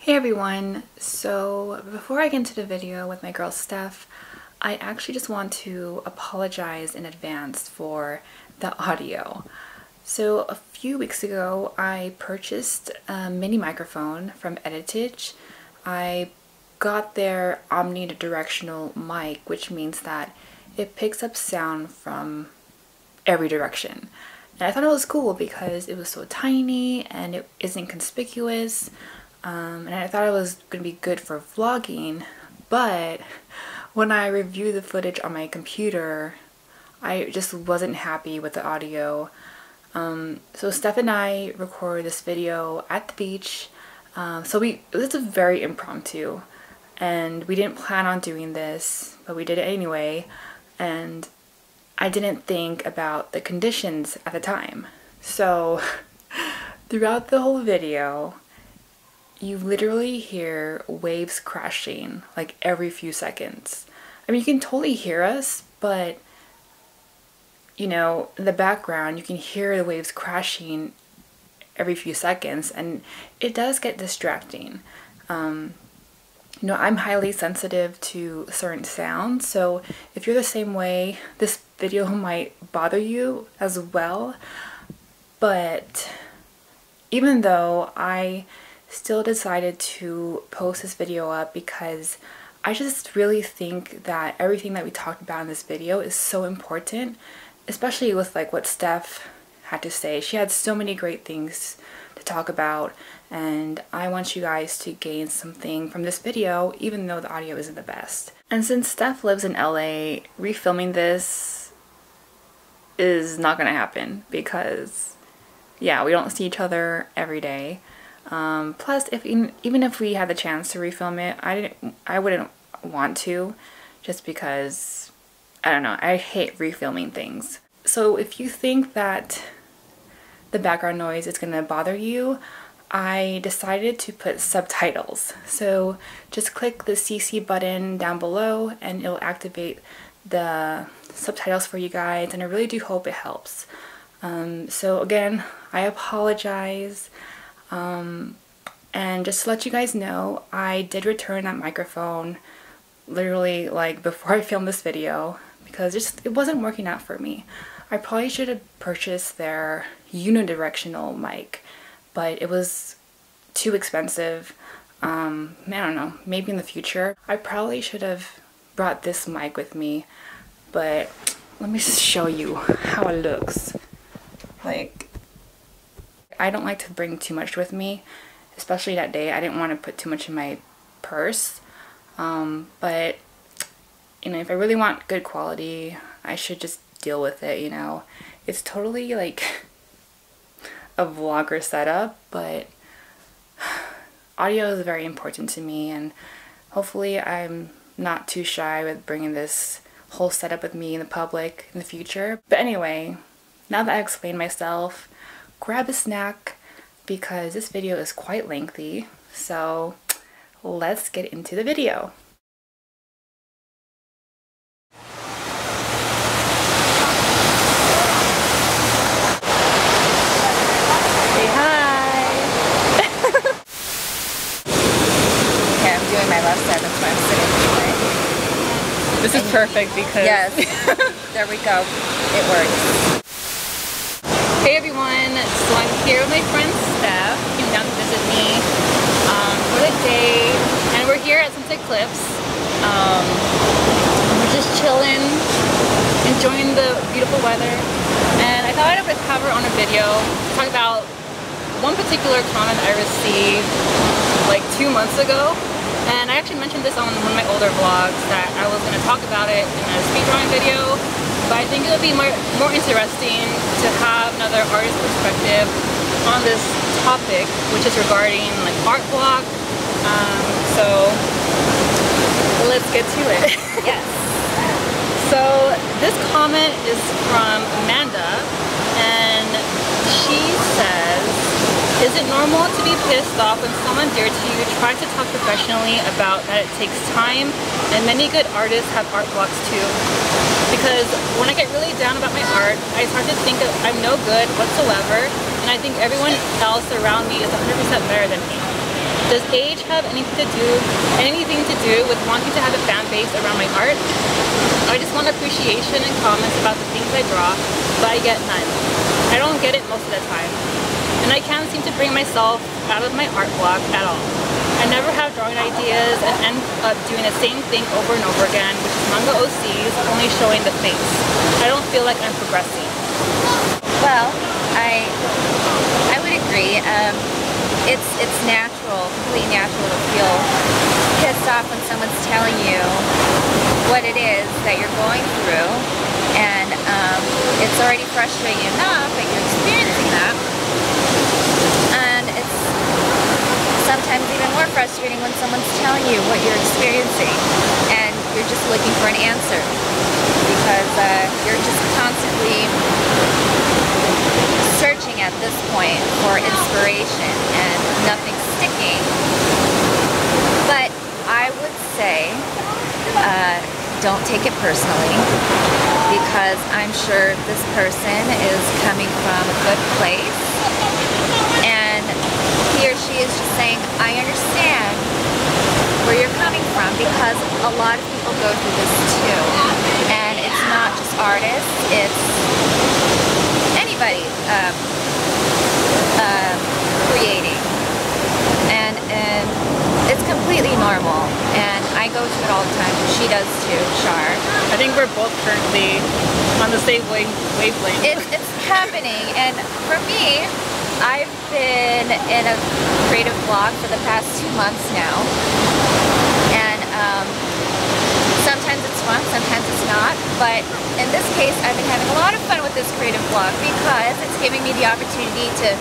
Hey everyone, so before I get into the video with my girl Steph, I actually just want to apologize in advance for the audio. So a few weeks ago I purchased a mini microphone from Editage. I got their omnidirectional mic, which means that it picks up sound from every direction. And I thought it was cool because it was so tiny and it isn't conspicuous. And I thought it was going to be good for vlogging, but when I reviewed the footage on my computer, I just wasn't happy with the audio. So Steph and I recorded this video at the beach. It was very impromptu, and we didn't plan on doing this, but we did it anyway, and I didn't think about the conditions at the time. So throughout the whole video, you literally hear waves crashing like every few seconds. I mean, you can totally hear us, but you know, in the background you can hear the waves crashing every few seconds, and it does get distracting. You know, I'm highly sensitive to certain sounds, so if you're the same way, this video might bother you as well. But even though I still decided to post this video up because I just really think that everything that we talked about in this video is so important, especially with like what Steph had to say. She had so many great things to talk about, and I want you guys to gain something from this video even though the audio isn't the best. And since Steph lives in LA, refilming this is not gonna happen because yeah, we don't see each other every day. Plus, even if we had the chance to refilm it, I wouldn't want to, just because, I don't know, I hate refilming things. So if you think that the background noise is gonna bother you, I decided to put subtitles. So just click the CC button down below and it'll activate the subtitles for you guys, and I really do hope it helps. So again, I apologize. And just to let you guys know, I did return that microphone literally like before I filmed this video because it wasn't working out for me. I probably should have purchased their unidirectional mic, but it was too expensive. I don't know, maybe in the future. I probably should have brought this mic with me, but let me just show you how it looks. Like, I don't like to bring too much with me, especially that day. I didn't want to put too much in my purse, but you know, if I really want good quality, I should just deal with it, you know. It's totally like a vlogger setup, but audio is very important to me, and hopefully I'm not too shy with bringing this whole setup with me in the public in the future. But anyway, now that I explained myself, grab a snack because this video is quite lengthy, so let's get into the video. Say hi! Okay, I'm doing my left side, that's why I'm sitting this way. This is perfect because... Yes, there we go. It works. Hey everyone, so I'm here with my friend Steph. She came down to visit me for the day, and we're here at Sunset Cliffs. We're just chilling, enjoying the beautiful weather, and I thought I'd have her on a video to talk about one particular comment I received like 2 months ago. And I actually mentioned this on one of my older vlogs that I was going to talk about it in a speed drawing video. But I think it would be more interesting to have another artist perspective on this topic, which is regarding like art block. So let's get to it. Yes. So this comment is from Amanda, and she says, "Is it normal to be pissed off when someone dear to you tries to talk professionally about that it takes time, and many good artists have art blocks too? Because when I get really down about my art, I start to think that I'm no good whatsoever, and I think everyone else around me is 100% better than me. Does age have anything to do with wanting to have a fan base around my art? I just want appreciation and comments about the things I draw, but I get none. I don't get it most of the time. And I can't seem to bring myself out of my art block at all. I never have drawing ideas and end up doing the same thing over and over again, which is manga OCs, only showing the face. I don't feel like I'm progressing. Well, I would agree. It's natural, completely natural to feel pissed off when someone's telling you what it is that you're going through, and it's already frustrating enough that you're experiencing that, and it's sometimes even more frustrating when someone's telling you what you're experiencing and you're just looking for an answer because you're just constantly searching at this point for inspiration and nothing's sticking. But I would say don't take it personally, because I'm sure this person is coming from a good place and he or she is just saying, I understand where you're coming from, because a lot of people go through this too, and it's not just artists, it's anybody creating, and it's completely normal, and I go through it all the time. She does too, Char. I think we're both currently on the same wavelength. It's happening, and for me, I've been in a creative block for the past 2 months now, and sometimes it's fun, sometimes it's not, but in this case I've been having a lot of fun with this creative block because it's giving me the opportunity to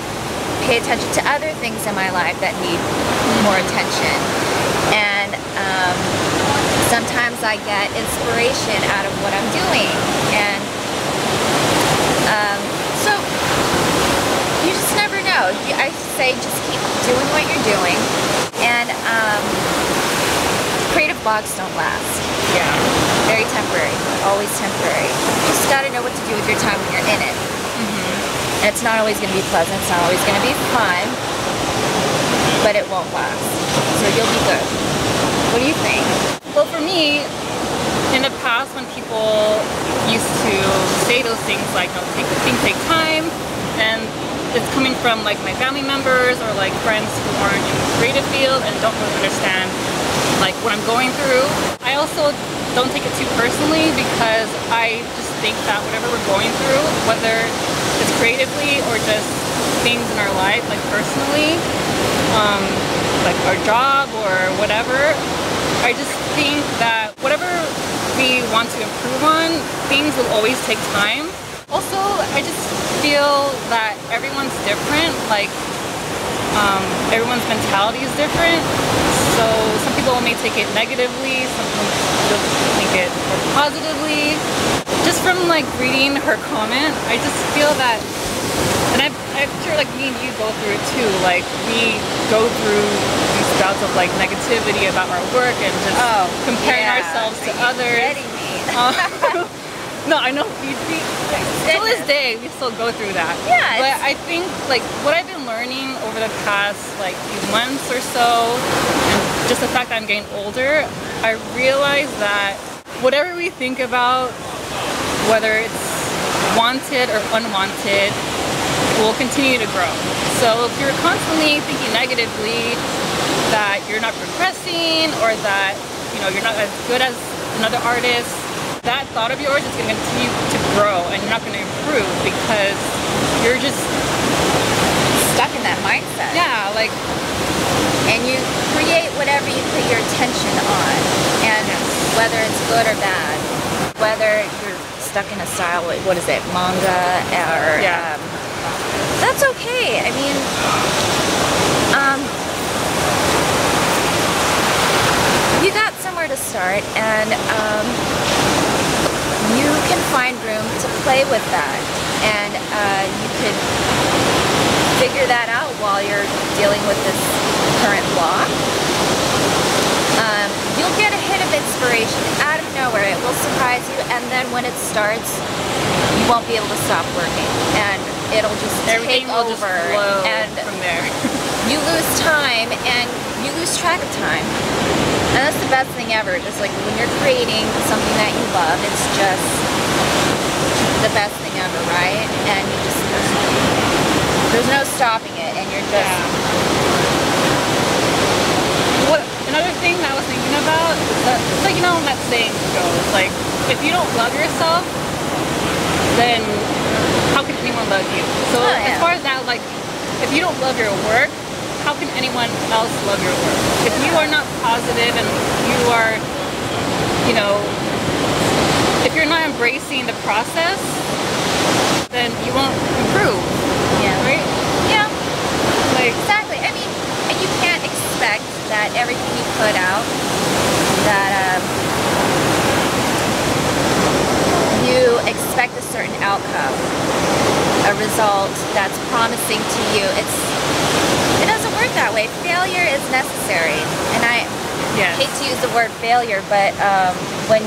pay attention to other things in my life that need more attention, and sometimes I get inspiration out of what I'm doing, and so you just never know. I say just keep doing what you're doing, and creative blocks don't last. Yeah. Very temporary, always temporary. You just gotta know what to do with your time when you're in it. And it's not always gonna be pleasant, it's not always gonna be fun, but it won't last. So you'll be good. What do you think? Well, for me, in the past when people used to say those things like, no, things take time, and it's coming from like my family members or like friends who aren't in the creative field and don't really understand like what I'm going through. I also don't take it too personally, because I just think that whatever we're going through, whether it's creatively or just things in our life, like personally, like our job or whatever, I just think that whatever we want to improve on, things will always take time. Also, I just feel that everyone's different, like everyone's mentality is different, so some people may take it negatively, some people take it more positively. Just from like reading her comment, I just feel that, and I'm sure like me and you go through it too, like we go through these bouts of like negativity about our work and just comparing ourselves to others. No, I know we till this day we still go through that. Yeah. But I think like what I've been learning over the past like few months or so, and just the fact that I'm getting older, I realize that whatever we think about, whether it's wanted or unwanted, will continue to grow. So if you're constantly thinking negatively that you're not progressing, or that you're not as good as another artist, that thought of yours is going to continue to grow, and you're not going to improve because you're just stuck in that mindset. Yeah, like, and you create whatever you put your attention on, and whether it's good or bad, whether you're stuck in a style, what is it, manga, or that's okay. I mean, you got somewhere to start, and you can find room to play with that, and you could figure that out while you're dealing with this current block. You'll get a hit of inspiration out of nowhere. It will surprise you, and then when it starts, you won't be able to stop working, and it'll just everything take will over, just flow and from there. you lose time and you lose track of time. And that's the best thing ever. Just like when you're creating something that you love, it's just the best thing ever, right? And you just, there's no stopping it, and you're just... Another thing that I was thinking about is that, it's like, you know, that saying goes, like, if you don't love yourself, then how can anyone love you? So as far as that, like, if you don't love your work, how can anyone else love your work? If you are not positive and you are, you know, if you're not embracing the process, then you won't improve. Yeah. Right? Yeah. Like, exactly. I mean, and you can't expect that everything you put out, that you expect a certain outcome, a result that's promising to you. It doesn't work that way. Failure is necessary, and I hate to use the word failure, but when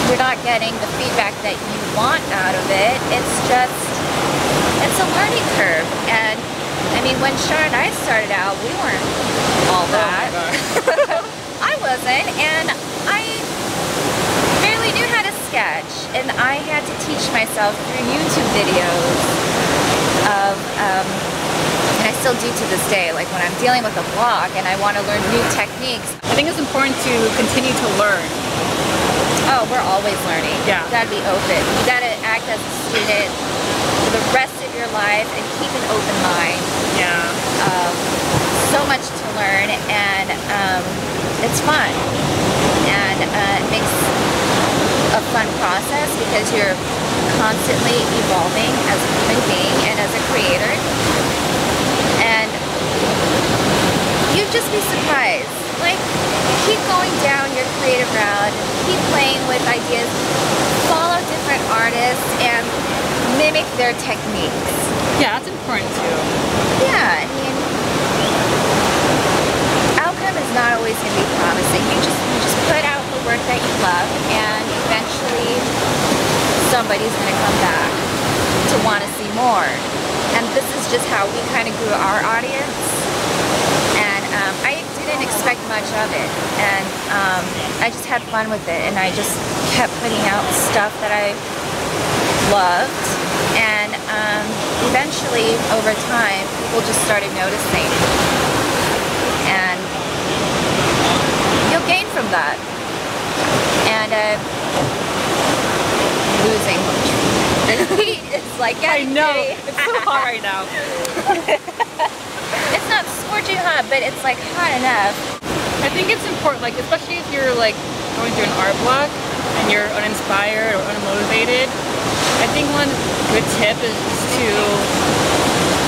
you're not getting the feedback that you want out of it, it's a learning curve. And I mean, when Char and I started out, we weren't all that. I wasn't, and I barely knew how to sketch, and I had to teach myself through YouTube videos of, and I still do to this day, like when I'm dealing with a blog and I want to learn new techniques. I think it's important to continue to learn. Oh, we're always learning. Yeah. You gotta be open. You gotta act as a student for the rest of your life and keep an open mind. Yeah. So much to learn, and it's fun. And it makes a fun process because you're constantly evolving as a human being and as a creator. And you'd just be surprised. Like, keep going down your creative route, keep playing with ideas, follow different artists, and mimic their techniques. Yeah, that's important too. Yeah, I mean, outcome is not always going to be promising. You just put out the work that you love, and eventually somebody's going to come back to want to see more. And this is just how we kind of grew our audience. And I didn't expect much of it, and I just had fun with it, and I just kept putting out stuff that I loved, and eventually over time people just started noticing, and you'll gain from that. And losing the heat is like, I know, it's so hot right now. It's not scorching hot, but it's like hot enough. I think it's important, like, especially if you're like going through an art block and you're uninspired or unmotivated. I think one good tip is to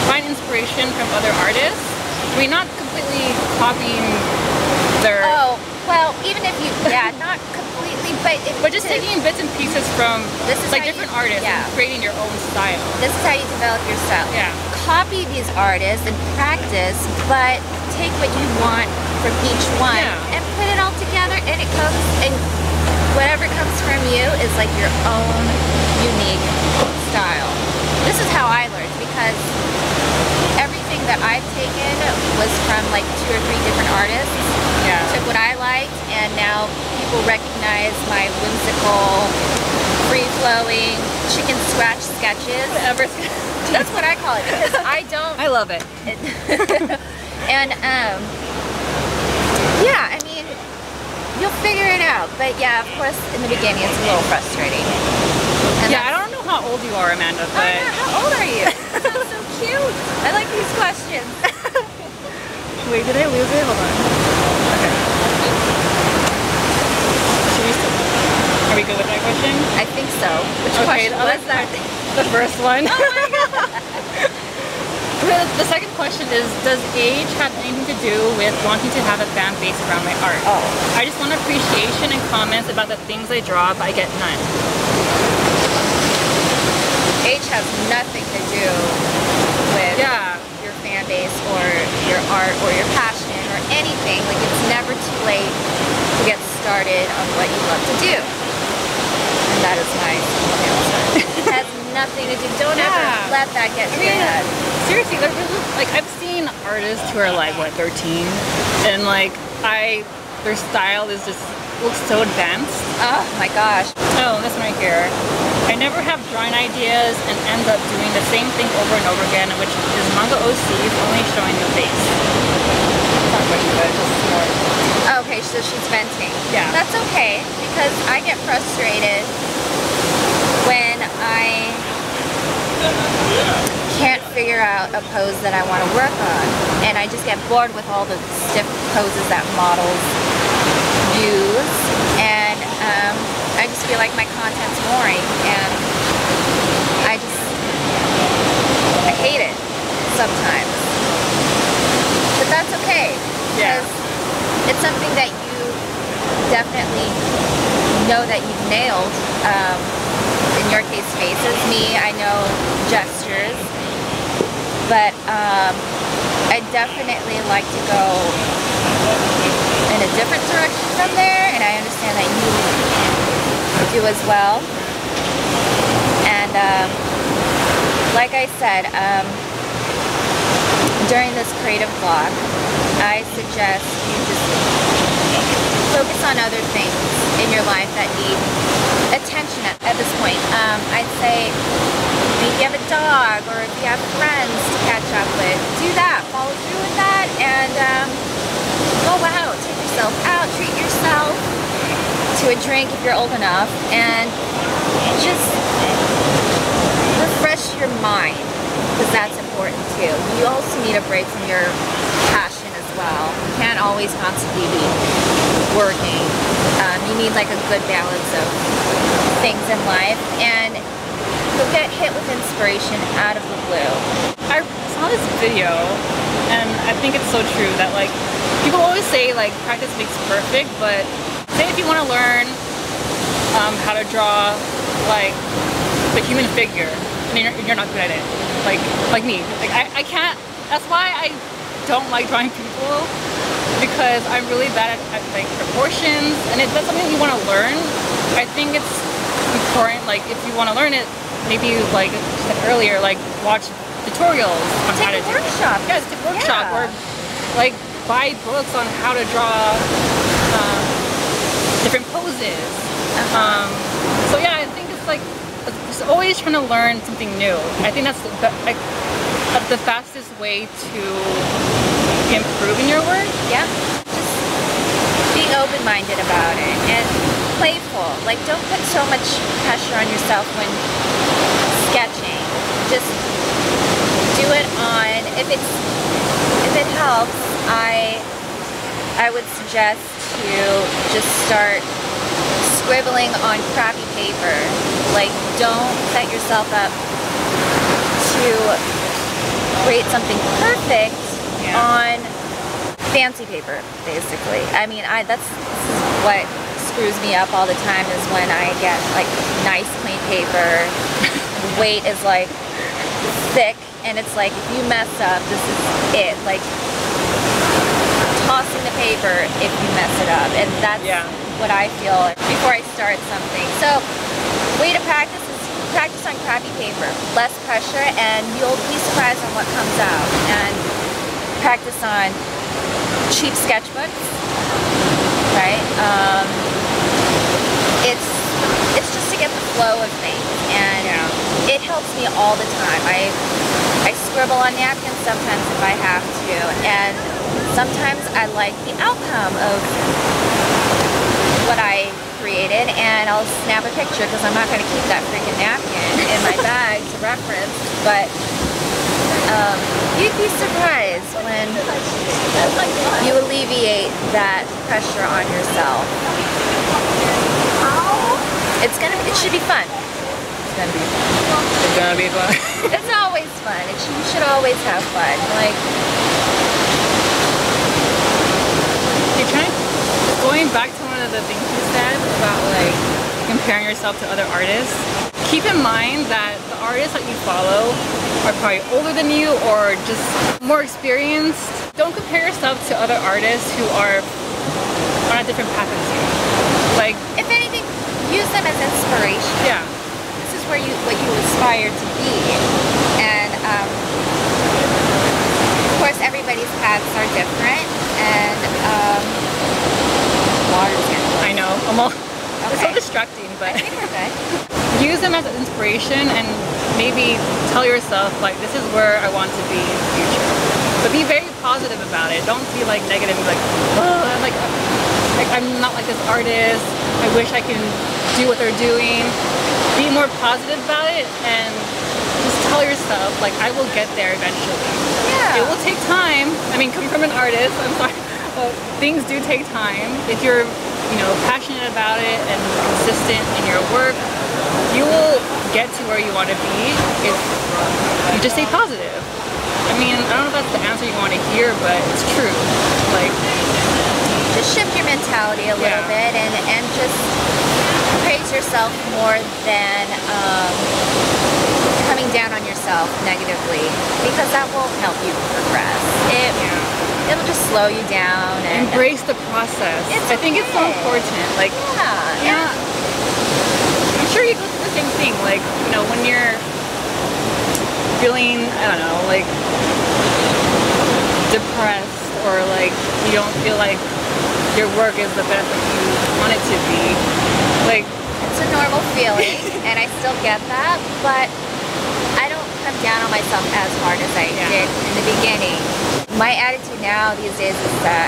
find inspiration from other artists. I mean, not completely copying their... Oh, well, even if you, not completely, but just taking bits and pieces from like different artists and creating your own style. This is how you develop your style. Yeah. Copy these artists and practice, but take what you want from each one and put it all together, and it comes, and whatever comes from you is like your own unique style. This is how I learned, because everything that I've taken was from like 2 or 3 different artists. Yeah. Took what I liked, and now people recognize my whimsical, free-flowing, chicken scratch sketches. Whatever. That's what I call it, because I don't... I love it. And, yeah, I mean, you'll figure it out. But yeah, of course, in the beginning, it's a little frustrating. And I don't know how old you are, Amanda, but... how old are you? That sounds so cute. I like these questions. Wait, did I lose it? Hold on. Okay. Are we good with that question? I think so. Which question was that? The first one. Oh my god! The second question is, does age have anything to do with wanting to have a fan base around my art? Oh. I just want appreciation and comments about the things I draw, but I get none. Age has nothing to do with your fan base or your art or your passion or anything. Like, it's never too late to get started on what you love to do. And that is my answer. It has nothing to do. Don't ever let that get to your head. Seriously, like I've seen artists who are like what 13, and like their style is just looks so advanced. Oh my gosh. Oh, this one right here. I never have drawing ideas and end up doing the same thing over and over again, which is manga OCs only showing the face. It's not much of it, just more. Okay, so she's venting. Yeah. That's okay, because I get frustrated when I can't figure out a pose that I want to work on, and I just get bored with all the stiff poses that models use, and I just feel like my content's boring, and I hate it sometimes. But that's okay, because it's something that you definitely know that you've nailed. In your case, faces. Me, I know gestures, but I definitely like to go in a different direction from there, and I understand that you do as well. And like I said, during this creative block, I suggest you just focus on other things in your life that need attention at this point. I'd say if you have a dog or if you have friends to catch up with, do that, follow through with that, and go out, take yourself out, treat yourself to a drink if you're old enough, and just refresh your mind, because that's important too. You also need a break from your passion as well. You can't always constantly be working. You need like a good balance of things in life, and you'll get hit with inspiration out of the blue. I saw this video, and I think it's so true that like people always say like practice makes perfect, but say if you want to learn how to draw like the human figure, and you're not good at it, like me, like I can't. That's why I don't like drawing people, because I'm really bad at like proportions, and if that's something you want to learn, I think it's important, like if you want to learn it, maybe like I said earlier, like watch tutorials on how to do it. Yeah, take a workshop, or like buy books on how to draw different poses. So yeah, I think it's like just always trying to learn something new. I think that's the fastest way to improve in your work. Yeah, just being open-minded about it and playful. Like, don't put so much pressure on yourself when sketching. Just do it on, if it helps, I would suggest to just start scribbling on crappy paper. Like, don't set yourself up to create something perfect on fancy paper, basically. I mean, this is what screws me up all the time, is when I get like nice clean paper, the weight is like thick, and it's like if you mess up, this is it. Like tossing the paper if you mess it up, and that's what I feel before I start something. So, way to practice is practice on crappy paper, less pressure, and you'll be surprised on what comes out. And practice on cheap sketchbooks, right? It's just to get the flow of things, and it helps me all the time. I scribble on napkins sometimes if I have to, and sometimes I like the outcome of what I created, and I'll snap a picture, because I'm not going to keep that freaking napkin in my bag to reference. But you'd be surprised when you alleviate that pressure on yourself. It should be fun. It's gonna be fun. It's gonna be fun. It's always fun. You should always have fun. Like, going back to one of the things you said about like comparing yourself to other artists, keep in mind that the artists that you follow are probably older than you or just more experienced. Don't compare yourself to other artists who are on a different path as you. Like, if anything, use them as inspiration. Yeah. This is what you aspire to be. And of course, everybody's paths are different, and water's getting close. I know. It's so distracting, but I think we're good. use them as an inspiration and maybe tell yourself like, this is where I want to be in the future. But be very positive about it. Don't be like negative and like, oh, I'm not like this artist. I wish I can do what they're doing. Be more positive about it and just tell yourself like, I will get there eventually. Yeah. It will take time. I mean, coming from an artist, I'm sorry, but things do take time. If you're, you know, passionate about it and consistent in your work, you will get to where you want to be if you just stay positive. I mean, I don't know if that's the answer you want to hear, but it's true. Like, just shift your mentality a little bit and just praise yourself more than coming down on yourself negatively, because that won't help you progress. It'll just slow you down. And embrace the process. I think it's so important. Like, yeah. I'm sure you go through the same thing. Like, you know, when you're feeling, I don't know, like depressed, or like you don't feel like your work is the best that you want it to be. Like, it's a normal feeling, and I still get that, but I don't come down on myself as hard as I did in the beginning. My attitude now these days is that,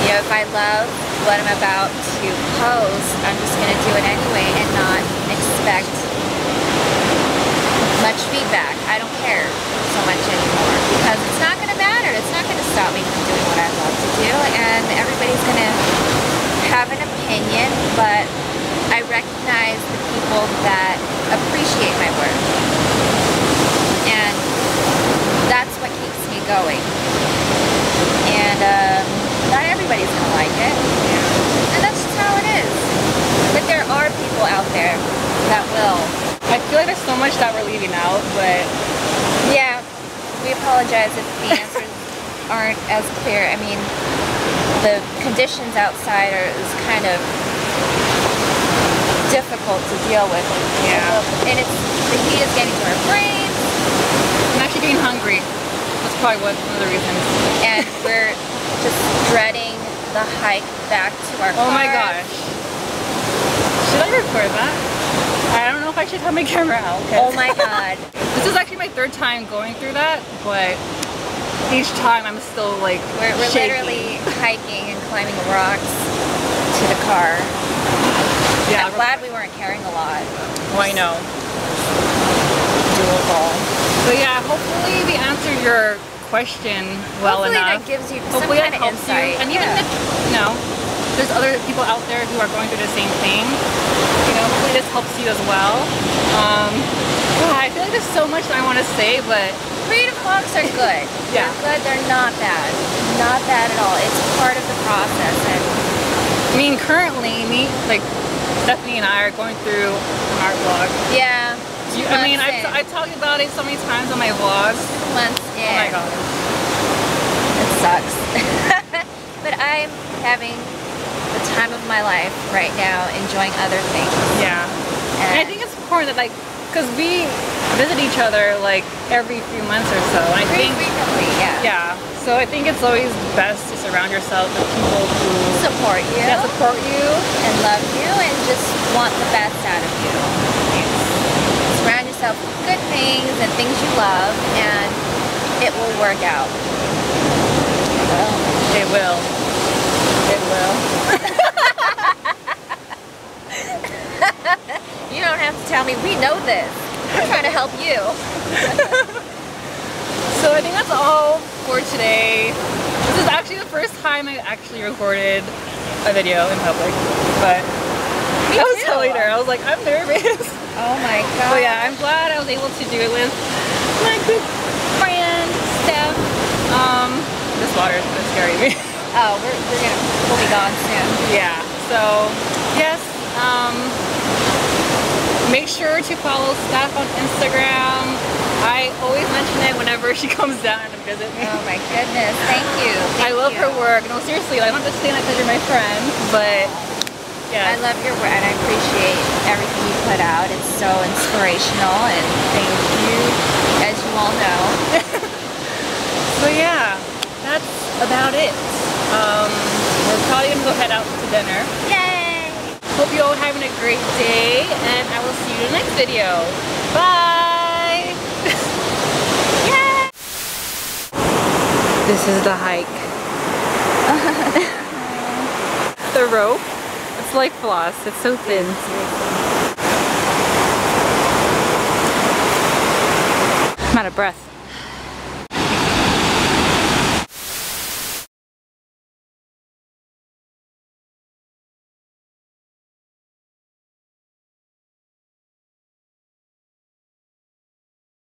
you know, if I love what I'm about to post, I'm just going to do it anyway and not expect much feedback. I don't care so much anymore, because it's not going to matter. It's not going to stop me from doing what I love to do, and everybody's going to have an opinion, but I recognize the people that appreciate my work, and that's what keeps me going. And not everybody's gonna like it, and that's just how it is. But there are people out there that will. I feel like there's so much that we're leaving out, but yeah, we apologize if the answers aren't as clear. I mean, the conditions outside is kind of difficult to deal with. And the heat is getting to our brains. I'm actually getting hungry. That's probably one of the reasons. And we're just dreading the hike back to our car. Oh my gosh. Should I record that? I don't know if I should have my camera out. Oh my god. This is actually my third time going through that, but each time I'm still like We're literally hiking and climbing rocks to the car. Yeah, I'm glad we weren't carrying a lot. Oh, I know. Doable. So yeah, hopefully we answered your question well hopefully enough. That gives you some kind of insight. And even if, you know, there's other people out there who are going through the same thing, you know, hopefully this helps you as well. I feel like there's so much that I want to say, but creative blocks are good. They're good, they're not bad. Not bad at all. It's part of the process. And I mean, currently, Stephanie and I are going through an art vlog. Yeah. I mean, I've talked about it so many times on my vlogs. 2 months in. Oh my gosh. It sucks. But I'm having the time of my life right now, enjoying other things. Yeah. And I think it's important that, like, because we visit each other like every few months or so. And I think frequently, yeah. So I think it's always best to surround yourself with people who support you. Yeah, support you and love you and just want the best out of you. Yes. Surround yourself with good things and things you love, and it will work out. It will. It will. You don't have to tell me. We know this. We're trying to help you. So I think that's all for today. This is actually the first time I actually recorded a video in public, but I was telling her, I was like, I'm nervous. Oh my god. But yeah, I'm glad I was able to do it with my good friend, Steph. This water is kind of scaring me. Oh, we'll be gone soon. Yeah, so yes, make sure to follow Steph on Instagram. I always mention it whenever she comes down to visit me. Oh my goodness, thank you. I love her work. No, seriously, I don't just say that because you're my friend, but Yeah. I love your work and I appreciate everything you put out. It's so inspirational, and thank you, as you all know. So yeah, that's about it. We're probably gonna go head out to dinner. Yay! Hope you all are having a great day, and I will see you in the next video. Bye! Yay! This is the hike. The rope, it's like floss, it's so thin. I'm out of breath.